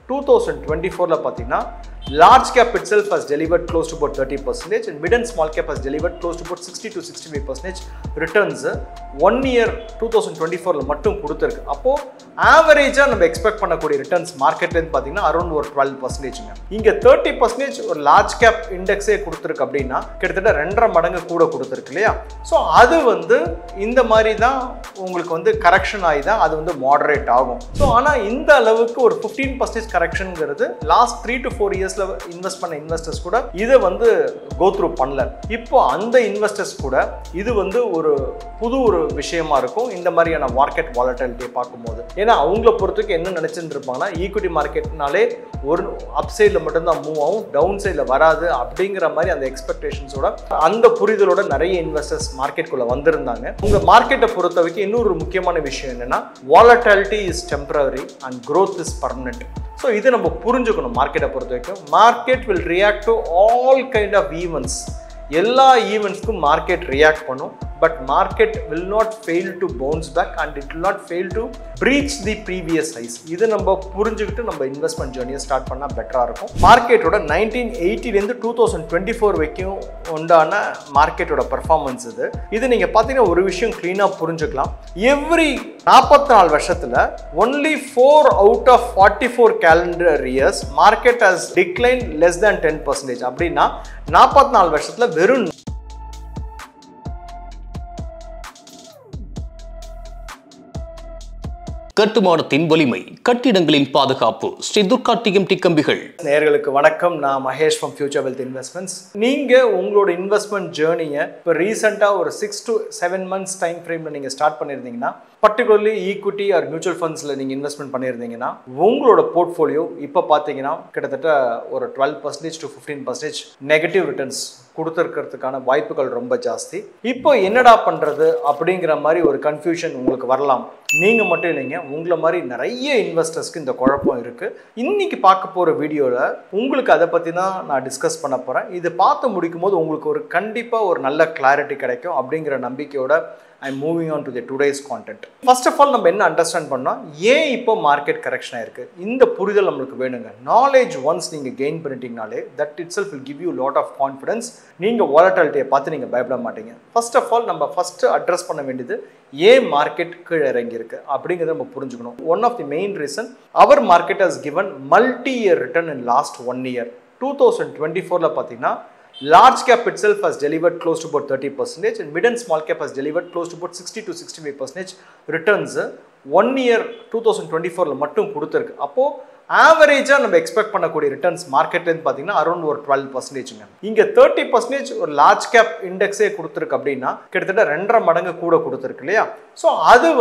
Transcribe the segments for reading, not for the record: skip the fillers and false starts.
2024 பார்த்தீங்கன்னா large cap itself has delivered close to about 30% and mid and small cap has delivered close to about 60 to 65% returns 1 year 2024 மட்டும் கொடுத்திருக்கு. அப்போ ஆவரேஜா நம்ம expect பண்ணக்கூடிய returns மார்க்கெட்ல இருந்து பாத்தீங்கன்னா அரௌண்ட் ஒரு 12%. இங்க 30% ஒரு லார்ஜ் கேப் இண்டெக்ஸே கொடுத்திருக்கு அப்படின்னா கிட்டத்தட்ட 2.5 மடங்கு கூட கொடுத்திருக்கு இல்லையா? ஸோ அது இந்த மாதிரி தான் உங்களுக்கு கரெக்ஷன் ஆகி தான் அது மாடரேட் ஆகும். ஸோ ஆனால் இந்த அளவுக்கு ஒரு 15% கரெக்ஷன்ங்கிறது லாஸ்ட் 3 to 4 இயர்ஸ்ல இன்வெஸ்ட் பண்ண இன்வெஸ்டர்ஸ் கூட இதை கோ த்ரூ பண்ணல. இப்போ அந்த இன்வெஸ்டர்ஸ் கூட இது ஒரு புது ஒரு விஷயமா இருக்கும் இந்த மாதிரியான மார்க்கெட் வாலட்டிலிட்டியை பார்க்கும்போது. ஏன்னா அவங்கள பொறுத்தவரைக்கும் என்ன நினைச்சுட்டு இருப்பாங்கன்னா ஈக்விட்டி மார்க்கெட்னாலே ஒரு அப் சைடில் மட்டும்தான் மூவ் ஆகும், டவுன் சைடில் வராது அப்படிங்கிற மாதிரி அந்த எக்ஸ்பெக்டேஷன்ஸோட அந்த புரிதலோட நிறைய இன்வெஸ்டர்ஸ் மார்க்கெட்டுக்குள்ள வந்திருந்தாங்க. உங்க மார்க்கெட்டை பொறுத்த வரைக்கும் இன்னொரு முக்கியமான விஷயம் என்னன்னா volatility is temporary and growth is permanent. So இது நம்ம புரிஞ்சுக்கணும். மார்க்கெட்டை பொறுத்த வரைக்கும் market will react to all kind of events. எல்லா ஈவெண்ட்ஸ்க்கும் மார்க்கெட் ரியாக்ட் பண்ணும். But market will not fail to bounce back and it will not fail to breach the previous highs. இது நம்ம புரிஞ்சுக்கிட்டு நம்ம இன்வெஸ்ட்மெண்ட் ஜேர்னியை ஸ்டார்ட் பண்ணால் பெட்டராக இருக்கும். மார்க்கெட்டோட 1980லேருந்து 2024 வரைக்கும் உண்டான மார்க்கெட்டோட பர்ஃபார்மன்ஸ் இது நீங்கள் பார்த்தீங்கன்னா ஒரு விஷயம் க்ளீனாக புரிஞ்சுக்கலாம். எவ்ரி 44 வருஷத்தில் only 4 out of 44 calendar years market has decline less than 10%. அப்படின்னா 44 வருஷத்தில் வெறும் கட்டுமானத்தின் வலிமை, கட்டிடங்களின் பாதுகாப்பு. ஸ்ரீ துர்கா டிஎம்டி கம்பிகள். நேயர்களுக்கு வணக்கம். நான் Mahesh from future wealth investments. நீங்க உங்களோட இன்வெஸ்ட்மெண்ட் ஜேர்னியை இப்போ ரீசெண்டாக ஒரு 6 to 7 months டைம் ஃப்ரேம்ல நீங்க ஸ்டார்ட் பண்ணியிருந்தீங்கன்னா, பர்டிகுலர்லி ஈக்விட்டி ஆர் மியூச்சுவல் ஃபண்ட்ஸில் நீங்கள் இன்வெஸ்ட்மெண்ட் பண்ணியிருந்தீங்கன்னா உங்களோட போர்ட்ஃபோலியோ இப்போ பார்த்தீங்கன்னா கிட்டத்தட்ட ஒரு 12% to 15% நெகட்டிவ் ரிட்டர்ன்ஸ் கொடுத்துருக்கிறதுக்கான வாய்ப்புகள் ரொம்ப ஜாஸ்தி. இப்போ என்னடா பண்ணுறது அப்படிங்கிற மாதிரி ஒரு கன்ஃபியூஷன் உங்களுக்கு வரலாம். நீங்கள் மட்டும் இல்லைங்க, உங்களை மாதிரி நிறைய இன்வெஸ்டர்ஸ்க்கு இந்த குழப்பம் இருக்குது. இன்னைக்கு பார்க்க போகிற வீடியோவில் உங்களுக்கு அதை பற்றி தான் நான் டிஸ்கஸ் பண்ண போகிறேன். இது பார்த்து முடிக்கும் போது உங்களுக்கு கண்டிப்பாக ஒரு நல்ல கிளாரிட்டி கிடைக்கும் அப்படிங்கிற நம்பிக்கையோட I'm moving on to the today's content. First of all, நம்ம என்ன அண்டர்ஸ்டாண்ட் பண்ணோம், ஏன் இப்போ மார்க்கெட் கரெக்ஷன் ஆயிருக்கு, இந்த புரிதல் நம்மளுக்கு வேணுங்க. நாலேஜ் ஒன்ஸ் நீங்க கெயின் பண்ணிட்டீங்கனாலே that itself will give you lot of confidence. நீங்க வாலட்டிலிட்டியை பார்த்து நீங்க பயப்பட மாட்டீங்க. ஃபர்ஸ்ட் ஆஃப் ஆல் நம்ம ஃபர்ஸ்ட் அட்ரஸ் பண்ண வேண்டியது ஏன் மார்க்கெட் கீழே இறங்கி இருக்கு அப்படிங்கிறத நம்ம புரிஞ்சுக்கணும். One of the main reason our market has given multi year return in last 1 year. 2024 பார்த்தீங்கன்னா large cap itself has delivered close to about 30% and mid and small cap has delivered close to about 60 to 65% returns 1 year 2024 மட்டும் கொடுத்திருக்கு. அப்போ ஆவரேஜா நம்ம expect பண்ணக்கூடிய returns மார்க்கெட்ல இருந்து பாத்தீங்கன்னா அரௌண்ட் ஒரு 12%. இங்க 30% ஒரு லார்ஜ் கேப் இண்டெக்ஸே கொடுத்திருக்கு அப்படின்னா கிட்டத்தட்ட 2.5 மடங்கு கூட கொடுத்திருக்கு இல்லையா? ஸோ அது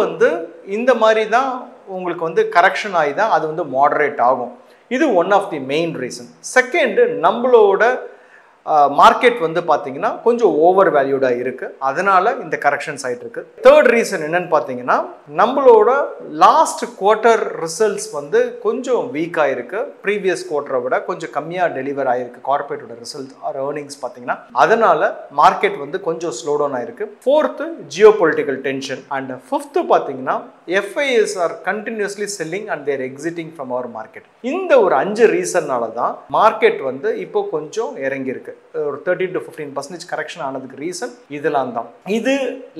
இந்த மாதிரி தான் உங்களுக்கு கரெக்ஷன் ஆகி தான் அது மாடரேட் ஆகும். இது one of the main reason. Second, நம்மளோட மார்க்கெட் பார்த்தீங்கன்னா கொஞ்சம் ஓவர் வேல்யூடாக இருக்குது, அதனால இந்த கரெக்ஷன்ஸ் ஆகிட்டு இருக்கு. தேர்ட் ரீசன் என்னன்னு பார்த்தீங்கன்னா நம்மளோட லாஸ்ட் குவார்ட்டர் ரிசல்ட்ஸ் கொஞ்சம் வீக்காக இருக்கு. ப்ரீவியஸ் குவார்ட்டரை விட கொஞ்சம் கம்மியாக டெலிவர் ஆகிருக்கு கார்பரேட்டோட ரிசல்ட் ஆர் ஏர்னிங்ஸ் பார்த்தீங்கன்னா, அதனால மார்க்கெட் கொஞ்சம் ஸ்லோ டவுன் ஆயிருக்கு. Fourth, geo political tension. And fifth பார்த்தீங்கன்னா FIs are continuously selling and their exiting from our market. இந்த ஒரு 5 ரீசன்னால தான் மார்க்கெட் இப்போ கொஞ்சம் இறங்கி இருக்கு. ஒரு 13 to 15% கரெக்ஷன் ஆனதுக்கு ரீசன் இதெல்லாம் தான். இது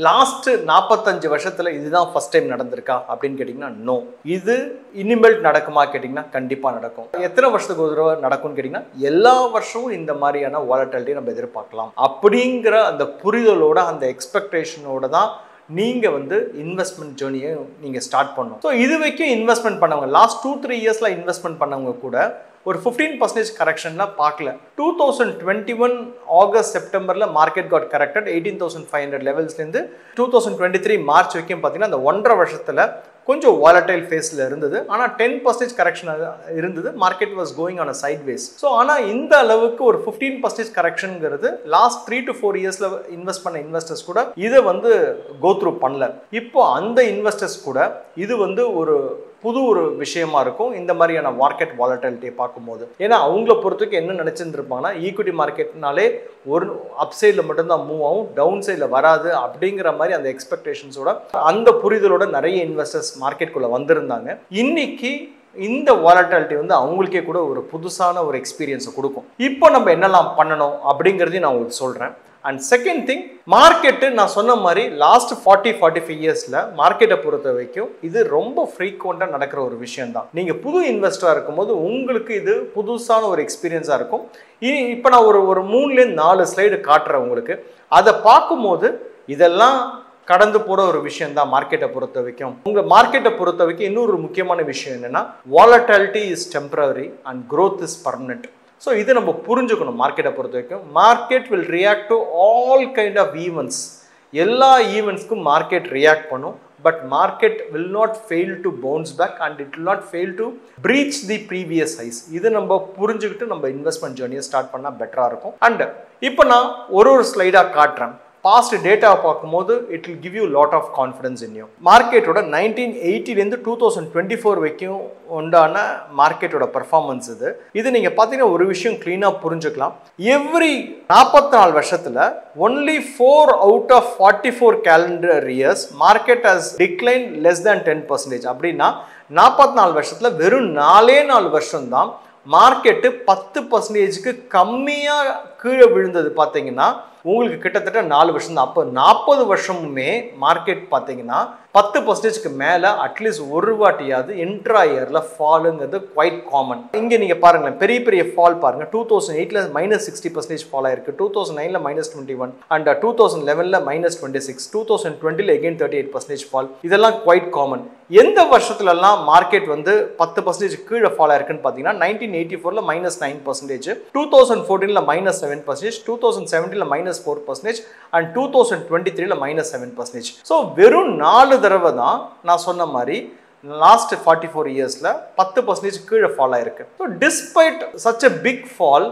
லாஸ்ட் 45 வருஷத்துல இதுதான் ஃபர்ஸ்ட் டைம் நடந்திருக்கா அப்படின்னு கேட்டீங்கன்னா நோ. இது இனிமேல் நடக்குமா கேட்டீங்கன்னா கண்டிப்பா நடக்கும். எத்தனை வருஷத்துக்கு ஒரு தடவை நடக்கும்னு கேட்டீங்கன்னா எல்லா வருஷமும் இந்த மாதிரியான வாலட்டிலிட்டி நம்ம எதிர்பார்க்கலாம். அப்படிங்கிற அந்த புரிதலோட அந்த எக்ஸ்பெக்டேஷனோட தான் நீங்க இன்வெஸ்ட்மெண்ட் ஜேர்னியை நீங்க ஸ்டார்ட் பண்ணணும். ஸோ இது வரைக்கும் இன்வெஸ்ட்மெண்ட் பண்ணவங்க லாஸ்ட் 2-3 இயர்ஸ்ல இன்வெஸ்ட்மெண்ட் பண்ணவங்க கூட ஒரு 15% கரெக்ஷன்லாம் பார்க்கல. 2021 ஆகஸ்ட் செப்டம்பர்ல மார்க்கெட் காட் கரெக்டட் 18,500 லெவல்ஸ்லேருந்து 2023 மார்ச் வரைக்கும் பார்த்தீங்கன்னா அந்த 1.5 வருஷத்துல கொஞ்சம் வாலடைல் ஃபேஸில் இருந்தது. ஆனால் 10% கரெக்ஷன் இருந்தது. Market was going on a sideways. So ஆனால் இந்த அளவுக்கு ஒரு 15% கரெக்ஷன்ங்கிறது லாஸ்ட் 3 to 4 இயர்ஸ்ல இன்வெஸ்ட் பண்ண இன்வெஸ்டர்ஸ் கூட இதை கோ த்ரூ பண்ணல. இப்போ அந்த இன்வெஸ்டர்ஸ் கூட இது ஒரு புது ஒரு விஷயமா இருக்கும் இந்த மாதிரியான மார்க்கெட் வாலட்டிலிட்டியை பார்க்கும்போது. ஏன்னா அவங்கள பொறுத்தவரைக்கும் என்ன நினைச்சிட்டு இருப்பாங்கன்னா ஈக்விட்டி மார்க்கெட்னாலே ஒரு அப் சைடில் மட்டும்தான் மூவ் ஆகும், டவுன் சைடில் வராது அப்படிங்கிற மாதிரி அந்த எக்ஸ்பெக்டேஷன்ஸோட அந்த புரிதலோட நிறைய இன்வெஸ்டர்ஸ் மார்க்கெட்டுக்குள்ள வந்திருந்தாங்க. இன்னைக்கு இந்த வாலட்டாலிட்டி வந்து அவங்களுக்கே கூட ஒரு புதுசான ஒரு எக்ஸ்பீரியன்ஸை கொடுக்கும். இப்போ நம்ம என்னெல்லாம் பண்ணணும் அப்படிங்கிறதையும் நான் உங்களுக்கு சொல்கிறேன். அண்ட் செகண்ட் திங், மார்க்கெட்டு நான் சொன்ன மாதிரி லாஸ்ட் 40-45 இயர்ஸில் மார்க்கெட்டை பொறுத்த வரைக்கும் இது ரொம்ப ஃப்ரீக்வெண்ட்டாக நடக்கிற ஒரு விஷயம் தான். நீங்கள் புது இன்வெஸ்டராக இருக்கும்போது உங்களுக்கு இது புதுசான ஒரு எக்ஸ்பீரியன்ஸாக இருக்கும். இப்போ நான் ஒரு 3-4 ஸ்லைடு காட்டுறேன் உங்களுக்கு. அதை பார்க்கும்போது இதெல்லாம் கடந்து போகிற ஒரு விஷயம் தான் மார்க்கெட்டை பொறுத்த வரைக்கும். உங்கள் மார்க்கெட்டை பொறுத்த வரைக்கும் இன்னொரு முக்கியமான விஷயம் என்னென்னா, volatility is temporary and growth is permanent. So இது நம்ம புரிஞ்சுக்கணும். மார்க்கெட்டை பொறுத்த வரைக்கும் market will react to all kind of events. எல்லா ஈவெண்ட்ஸ்க்கும் மார்க்கெட் ரியாக்ட் பண்ணும். But market will not fail to bounce back and it will not fail to breach the previous highs. இது நம்ம புரிஞ்சுக்கிட்டு நம்ம இன்வெஸ்ட்மெண்ட் ஜேர்னியை ஸ்டார்ட் பண்ணால் பெட்டராக இருக்கும். அண்ட் இப்போ நான் ஒரு ஸ்லைடாக காட்டுறேன். பாஸ்ட் டேட்டாவை பார்க்கும்போது it will give you lot of confidence in you. மார்க்கெட்டோட 1980 2024 வரைக்கும் உண்டான மார்க்கெட்டோட பர்ஃபார்மன்ஸ் இது நீங்கள் பார்த்தீங்கன்னா ஒரு விஷயம் க்ளீனாக புரிஞ்சுக்கலாம். எவ்ரி 44 வருஷத்தில் only 4 out of 44 calendar years market has decline less than 10%. அப்படின்னா 44 வருஷத்தில் வெறும் 4 வருஷம்தான் மார்க்கெட்டு 10%க்கு கம்மியாக கீழே விழுந்தது. பார்த்தீங்கன்னா உங்களுக்கு கிட்டத்தட்ட 4 வருஷம் தான். அப்போ 40 வருஷமுமே மார்க்கெட் பார்த்தீங்கன்னா 10%க்கு மேலே அட்லீஸ்ட் ஒரு வாட்டியாவது இன்ட்ரா இயரில் ஃபாலுங்கிறது குவைட் காமன். இங்கே நீங்கள் பாருங்களேன், பெரிய பெரிய ஃபால் பாருங்கள். 2008 -60% ஃபால் ஆயிருக்கு, 2009 -21, அண்ட் 2011 -26, 2020 again 38% ஃபால். இதெல்லாம் குவைட் காமன். எந்த வருஷத்துலலாம் மார்க்கெட் வந்து 10% கீழே ஃபால் ஆயிருக்குன்னு பார்த்தீங்கன்னா 1984 -9%, 2014 -7%, 2017 -4%, அண்ட் 2023 -7%. ஸோ வெறும் 4 தடவை தான் நான் சொன்ன மாதிரி லாஸ்ட் 44 இயர்ஸில் 10% கீழே ஃபால் ஆயிருக்கு. So despite such a big fall,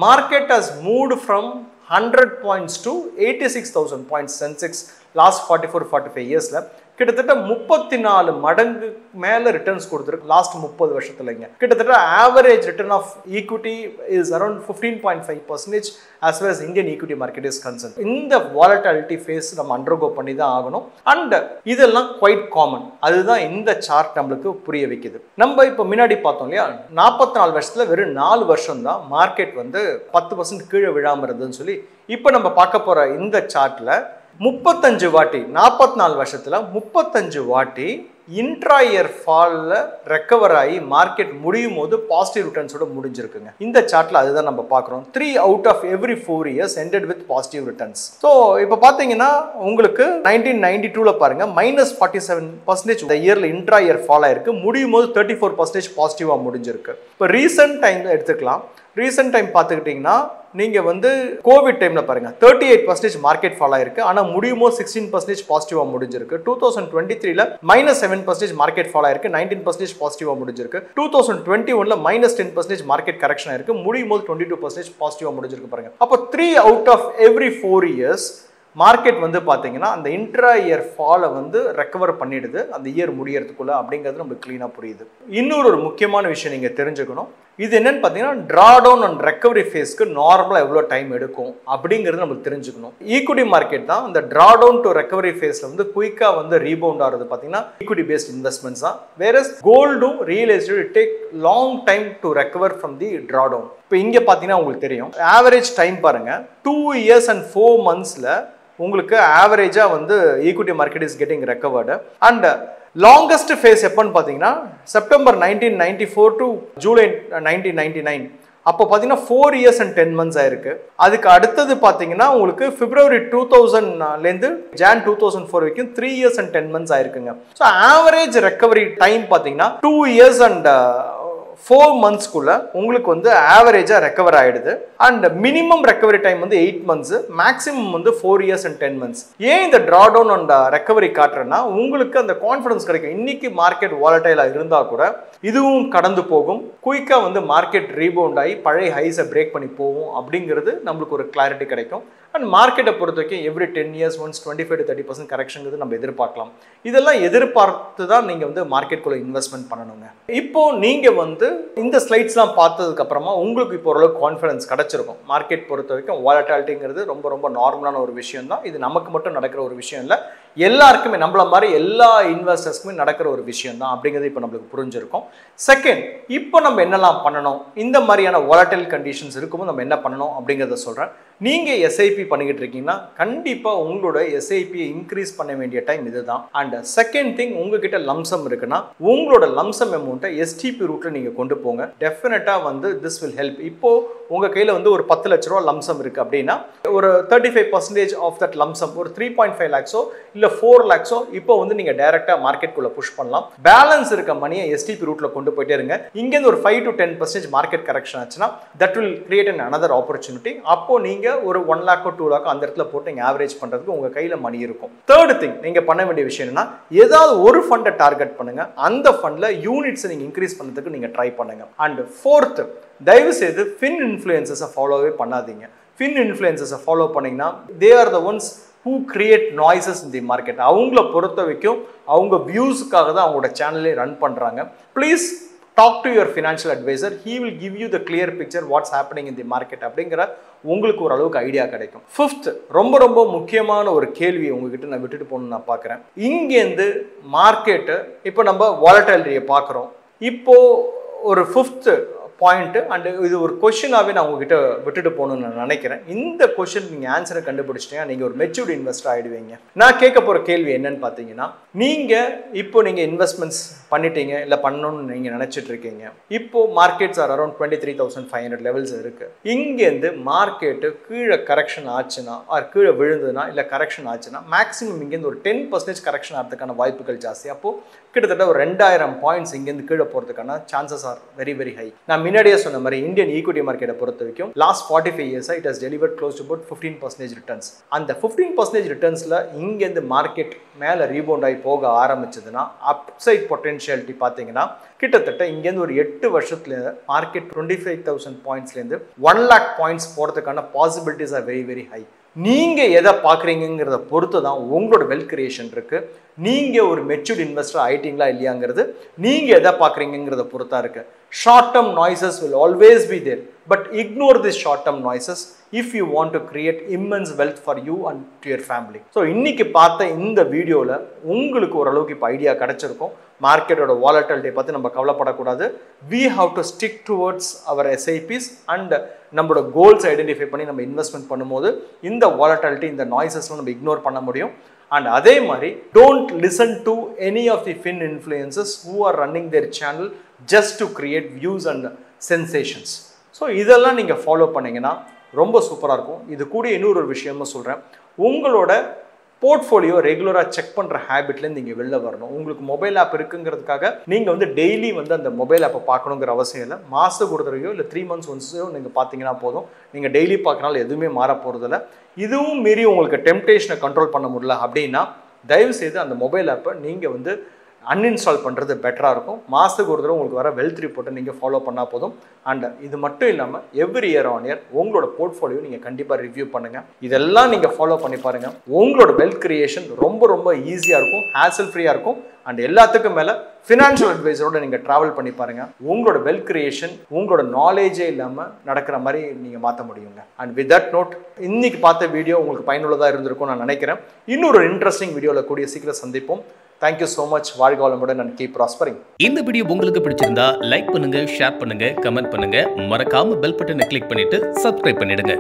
market has moved from 100 points to 86,000 points Sensex last 44-45 இயர்ஸில். கிட்டத்தட்ட 34 மடங்கு மேலே ரிட்டர்ன்ஸ் கொடுத்துருக்கு லாஸ்ட் 30 வருஷத்துலங்க. கிட்டத்தட்ட average return of equity is around 15.5% as far as Indian equity market is concerned. இந்த volatility face நம்ம undergo பண்ணி தான் ஆகணும். அண்ட் இதெல்லாம் குவைட் காமன். அதுதான் இந்த சார்ட் நம்மளுக்கு புரிய வைக்குது. நம்ம இப்போ முன்னாடி பார்த்தோம் இல்லையா, 44 வருஷத்தில் வெறும் 4 வருஷம் தான் மார்க்கெட் வந்து 10% கீழே விழாமல் இருந்ததுன்னு சொல்லி. இப்போ நம்ம பார்க்க போகிற இந்த சார்ட்டில் 35 வாட்டி 44 வருஷத்தில் 35 வாட்டி இன்ட்ரா இயர் ஃபாலில் ரெக்கவர் ஆகி மார்க்கெட் முடியும் போது பாசிட்டிவ் ரிட்டர்ன்ஸோட முடிஞ்சிருக்குங்க. இந்த சார்ட்டில் அதுதான் நம்ம பார்க்குறோம். 3 out of every 4 years ended with positive returns. So இப்போ பார்த்தீங்கன்னா உங்களுக்கு 1992 பாருங்க -47% இந்த இயரில் இன்ட்ரா இயர் ஃபால் ஆயிருக்கு, முடியும் போது 34% பாசிட்டிவாக முடிஞ்சிருக்கு. இப்போ ரீசெண்ட் டைம் எடுத்துக்கலாம். ரீசெண்ட் டைம் பார்த்துக்கிட்டிங்கன்னா நீங்கள் வந்து கோவிட் டைமில் பாருங்கள் 38% மார்க்கெட் ஃபால் ஆயிருக்கு, ஆனால் முடியும் போது 16% பாசிட்டிவாக முடிஞ்சிருக்கு. 2023 -7% மார்க்கெட் ஃபால் ஆயிருக்கு, 19% பாசிட்டிவாக முடிஞ்சிருக்கு. 2021 -10% மார்க்கெட் கரெக்ஷன் ஆயிருக்கு, முடியும் போது 22% பாசிட்டிவாக முடிஞ்சிருக்கு பாருங்க. அப்போ 3 out of every 4 years market வந்து பார்த்தீங்கன்னா அந்த இன்ட்ரா இயர் ஃபாலை வந்து ரெக்கவர் பண்ணிடுது அந்த இயர் முடியறதுக்குள்ள. அப்படிங்கிறது நமக்கு க்ளீனாக புரியுது. இன்னொரு முக்கியமான விஷயம் நீங்கள் தெரிஞ்சுக்கணும். இது என்னன்னு பார்த்தீங்கன்னா ட்ரா டவுன் அண்ட் ரெக்கவரி ஃபேஸ்க்கு நார்மலாக எவ்வளோ டைம் எடுக்கும் அப்படிங்கிறது நமக்கு தெரிஞ்சுக்கணும். ஈக்விட்டி மார்க்கெட் தான் இந்த ட்ரா டவுன் டு ரெக்கவரி ஃபேஸில் வந்து குயிக்காக வந்து ரீபவுண்ட் ஆகிறது பார்த்தீங்கன்னா ஈக்விட்டி பேஸ்ட் இன்வெஸ்ட்மெண்ட்ஸ் தான். வேற கோல்டும் real estate take long time to recover from the drawdown. இப்போ இங்கே பார்த்தீங்கன்னா உங்களுக்கு தெரியும் ஆவரேஜ் டைம் பாருங்கள் 2 years and 4 months உங்களுக்கு ஆவரேஜாக வந்து equity market is getting recovered. And longest phase எப்போன்னு பார்த்தீங்கன்னா செப்டம்பர் 1994 டு ஜூலை 1999. அப்போ பார்த்தீங்கன்னா 4 years and 10 months ஆயிருக்கு. அதுக்கு அடுத்தது பார்த்தீங்கன்னா உங்களுக்கு பிப்ரவரி 2000லேருந்து ஜான் 2004 வரைக்கும் 3 years and 10 months ஆயிருக்குங்க. ஸோ ஆவரேஜ் ரெக்கவரி டைம் பார்த்தீங்கன்னா 2 years and 4 monthsக்குள்ள உங்களுக்கு வந்து ஆவரேஜாக ரெக்கவர் ஆகிடுது. அண்ட் மினிமம் ரெக்கவரி டைம் வந்து 8 months, மேக்ஸிமம் வந்து 4 years and 10 months. ஏன் இந்த ட்ரா டவுன் அண்ட் ரெக்கவரி காட்டுறேன்னா உங்களுக்கு அந்த கான்ஃபிடன்ஸ் கிடைக்கும். இன்னைக்கு மார்க்கெட் வாலட்டைலாக இருந்தால் கூட இதுவும் கடந்து போகும், குயிக்காக வந்து மார்க்கெட் ரீபவுண்ட் ஆகி பழைய ஹைஸை பிரேக் பண்ணி போகும் அப்படிங்கிறது நம்மளுக்கு ஒரு கிளாரிட்டி கிடைக்கும். அண்ட் மார்க்கெட்டை பொறுத்த வரைக்கும் every 10 years once 25 to 30% correction நம்ம எதிர்பார்க்கலாம். இதெல்லாம் எதிர்பார்த்து தான் நீங்கள் வந்து மார்க்கெட்டுக்குள்ளே இன்வெஸ்ட்மெண்ட் பண்ணணுங்க. இப்போ நீங்கள் வந்து இந்த ஸ்லைட்ஸ்லாம் பார்த்ததுக்கு அப்புறமா உங்களுக்கு இப்போ ஓரளவுக்கு கான்ஃபிடன்ஸ் கிடைச்சிருக்கும். மார்க்கெட் பொறுத்த வரைக்கும் வாலட்டாலிட்டிங்கிறது ரொம்ப ரொம்ப நார்மலான ஒரு விஷயம் தான். இது நமக்கு மட்டும் நடக்கிற ஒரு விஷயம் இல்லை, எல்லாருக்குமே நம்மள மாதிரி எல்லா இன்வெஸ்டர்ஸ்க்குமே நடக்கிற ஒரு விஷயம் தான் அப்படிங்கிறது இப்போ நம்மளுக்கு புரிஞ்சிருக்கும். செகண்ட், இப்போ நம்ம என்னெல்லாம் பண்ணணும், இந்த மாதிரியான வாலடைல் கண்டிஷன்ஸ் இருக்கும்போது நம்ம என்ன பண்ணணும் அப்படிங்கிறத சொல்கிறேன். நீங்கள் எஸ்ஐபி பண்ணிக்கிட்டு இருக்கீங்கன்னா கண்டிப்பாக உங்களோட எஸ்ஐபியை இன்க்ரீஸ் பண்ண வேண்டிய டைம் இதுதான். அண்ட் செகண்ட் திங், உங்ககிட்ட லம்சம் இருக்குன்னா உங்களோட லம்சம் அமௌண்ட்டை எஸ்டிபி ரூட்டில் நீங்கள் கொண்டு போங்க. டெஃபினட்டாக வந்து திஸ் வில் ஹெல்ப். இப்போது உங்கள் கையில் வந்து ஒரு 10 லட்ச ரூபா லம்சம் இருக்குது அப்படின்னா ஒரு 35% ஆஃப் தட் லம்சம் ஒரு 3.5 lakhs இல்லை 4 lakhs இப்போ வந்து நீங்கள் டைரெக்டாக மார்க்கெட்டுக்குள்ளே புஷ் பண்ணலாம். பேலன்ஸ் இருக்க மணியை எஸ்டிபி ரூட்டில் கொண்டு போயிட்டே இருங்க. இங்கேருந்து ஒரு 5 to 10% மார்க்கெட் கரெக்ஷன் ஆச்சுன்னா that will create an another opportunity. அப்போ நீங்கள் ஒரு 1 lakh or 2 lakh அந்த இடத்துல போட்டு நீங்கள் ஆவரேஜ் பண்ணுறதுக்கு உங்கள் கையில் மணி இருக்கும். தேர்ட் திங், நீங்கள் பண்ண வேண்டிய விஷயம் என்னன்னா, ஏதாவது ஒரு ஃபண்டை டார்கெட் பண்ணுங்க. அந்த ஃபண்டில் யூனிட்ஸை நீங்கள் இன்க்ரீஸ் பண்ணுறதுக்கு நீங்கள் ட்ரை பண்ணுங்க. அண்ட் ஃபோர்த், தயவு செய்து ஃபின் இன்ஃப்ளூயன்சஸை ஃபாலோவே பண்ணாதீங்க. ஃபின் இன்ஃப்ளூயன்சஸை ஃபாலோ பண்ணிங்கன்னா they are the ones who create noises in the market. அவங்கள பொறுத்த வரைக்கும் அவங்க வியூஸுக்காக தான் அவங்களோட சேனலே ரன் பண்ணுறாங்க. Please talk to your financial advisor. He will give you the clear picture what's happening in the market அப்படிங்கிற உங்களுக்கு ஒரு அளவுக்கு ஐடியா கிடைக்கும். ஃபிஃப்த், ரொம்ப ரொம்ப முக்கியமான ஒரு கேள்வி உங்ககிட்ட நான் விட்டுட்டு போகணும்னு நான் பார்க்குறேன். இங்கேருந்து மார்க்கெட்டு இப்போ நம்ம வாலட்டிலிட்டியை பார்க்குறோம். இப்போது ஒரு ஃபிஃப்த் பாயிண்ட் அண்ட் இது ஒரு கொஷினாகவே நான் உங்ககிட்ட விட்டுட்டு போகணும்னு நான் நினைக்கிறேன். இந்த கொஷின் நீங்கள் ஆன்சரை கண்டுபிடிச்சிட்டீங்கன்னா நீங்கள் ஒரு மெச்சூர்ட் இன்வெஸ்டர் ஆகிடுவீங்க. நான் கேட்க போகிற கேள்வி என்னன்னு பார்த்தீங்கன்னா, நீங்கள் இன்வெஸ்ட்மெண்ட்ஸ் பண்ணிட்டீங்க இல்லை பண்ணணும்னு நீங்கள் நினச்சிட்டு இருக்கீங்க. இப்போது மார்க்கெட்ஸ் ஆர் அரௌண்ட் 23,500 லெவல்ஸ் இருக்குது. இங்கேருந்து மார்க்கெட்டு கீழே கரெக்ஷன் ஆச்சுன்னா ஆர் கீழே விழுந்ததுன்னா இல்லை கரெக்ஷன் ஆச்சுன்னா மேக்ஸிமம் இங்கேருந்து ஒரு 10% கரெக்ஷன் ஆகிறதுக்கான வாய்ப்புகள் ஜாஸ்தி. அப்போது கிட்டத்தட்ட ஒரு 2000 பாயிண்ட்ஸ் இங்கேருந்து கீழே போகிறதுக்கான chances are very very high. நான் முன்னாடியே சொன்ன மாதிரி இந்தியன் ஈக்விட்டி மார்க்கெட்டை பொறுத்த வரைக்கும் last 45 years it has delivered close to about 15% returns. அந்த 15% ரிட்டர்ன்ஸில் இங்கேருந்து மார்க்கெட் மேலே ரீபவுண்ட் ஆகி போக ஆரம்பிச்சதுன்னா அப்சைட் பொட்டென்ஷியாலிட்டி பார்த்தீங்கன்னா கிட்டத்தட்ட இங்கேருந்து ஒரு 8 வருஷத்துல மார்க்கெட் 25,000 பாயிண்ட்ஸ்லேருந்து 1 lakh பாயிண்ட்ஸ் போகிறதுக்கான possibilities are very very high. நீங்கள் எதை பார்க்குறீங்கிறத பொறுத்து தான் உங்களோட வெல்த் கிரியேஷன் இருக்குது. நீங்கள் ஒரு மெச்சூர்ட் இன்வெஸ்டர் ஆயிட்டீங்களா இல்லையாங்கிறது நீங்கள் எதை பார்க்குறீங்கிறத பொறுத்தா இருக்குது. Short term noises will always be there, but ignore this short term noises if you want to create immense wealth for you and to your family. So இன்னைக்கு பார்த்த இந்த வீடியோவில் உங்களுக்கு ஓரளவுக்கு இப்போ ஐடியா கிடைச்சிருக்கும். மார்க்கெட்டோட வாலட்டிலிட்டியை பார்த்து நம்ம கவலைப்படக்கூடாது. We have to stick towards our SIPs and நம்மளோட கோல்ஸ் ஐடென்டிஃபை பண்ணி நம்ம இன்வெஸ்ட்மெண்ட் பண்ணும்போது இந்த வாலட்டிலிட்டி இந்த நாய்ஸஸ்லாம் நம்ம இக்னோர் பண்ண முடியும். அண்ட் அதே மாதிரி don't listen to any of the fin influencers who are running their channel just to create views and sensations. So இதெல்லாம் நீங்கள் ஃபாலோ பண்ணிங்கன்னா ரொம்ப சூப்பராக இருக்கும். இது கூட இன்னொரு விஷயமும் சொல்கிறேன், உங்களோட போர்ட்ஃபோலியோ ரெகுலராக செக் பண்ணுற ஹேபிட்லேருந்து நீங்கள் வெளில வரணும். உங்களுக்கு மொபைல் ஆப் இருக்குங்கிறதுக்காக நீங்கள் வந்து டெய்லி வந்து அந்த மொபைல் ஆப்பை பார்க்கணுங்கிற அவசியம் இல்லை. மாதத்துக்கு ஒரு தடவையோ இல்லை 3 months ஒன்ஸோ நீங்கள் பார்த்தீங்கன்னா போதும். நீங்கள் டெய்லி பார்க்கறனால எதுவுமே மாற போகிறதில்ல. இதுவும் மீறி உங்களுக்கு டெம்டேஷனை கண்ட்ரோல் பண்ண முடியல அப்படின்னா தயவுசெய்து அந்த மொபைல் ஆப்பை நீங்கள் வந்து அன்இன்ஸ்டால் பண்ணுறது பெட்டராக இருக்கும். மாதத்துக்கு ஒரு தடவை உங்களுக்கு வர வெல்த் ரிப்போர்ட்டை நீங்கள் ஃபாலோ பண்ணால் போதும். அண்ட் இது மட்டும் இல்லாமல் எவ்ரி இயர் ஆன் இயர் உங்களோட போர்ட்ஃபோலியோ நீங்கள் கண்டிப்பாக ரிவ்யூ பண்ணுங்கள். இதெல்லாம் நீங்கள் ஃபாலோ பண்ணி பாருங்கள். உங்களோட வெல்த் கிரியேஷன் ரொம்ப ரொம்ப ஈஸியாக இருக்கும், ஹேசல் ஃப்ரீயாக இருக்கும். அண்ட் எல்லாத்துக்கும் மேலே ஃபினான்ஷியல் அட்வைசரோட நீங்கள் ட்ராவல் பண்ணி பாருங்கள். உங்களோட வெல்த் கிரியேஷன் உங்களோட நாலேஜே இல்லாமல் நடக்கிற மாதிரி நீங்கள் மாற்ற முடியுங்க. அண்ட் வித் தட் நோட், இன்னைக்கு பார்த்த வீடியோ உங்களுக்கு பயனுள்ளதாக இருந்திருக்கும் நான் நினைக்கிறேன். இன்னொரு இன்ட்ரெஸ்டிங் வீடியோவில் கூடிய சீக்கிரம் சந்திப்போம். Thank you so much. வாழ்க வளமுடன் and keep prospering. இந்த வீடியோ உங்களுக்கு பிடிச்சிருந்தா லைக் பண்ணுங்க, ஷேர் பண்ணுங்க, கமெண்ட் பண்ணுங்க. மறக்காம பெல் பட்டனை கிளிக் பண்ணிட்டு சப்ஸ்கிரைப் பண்ணிடுங்க.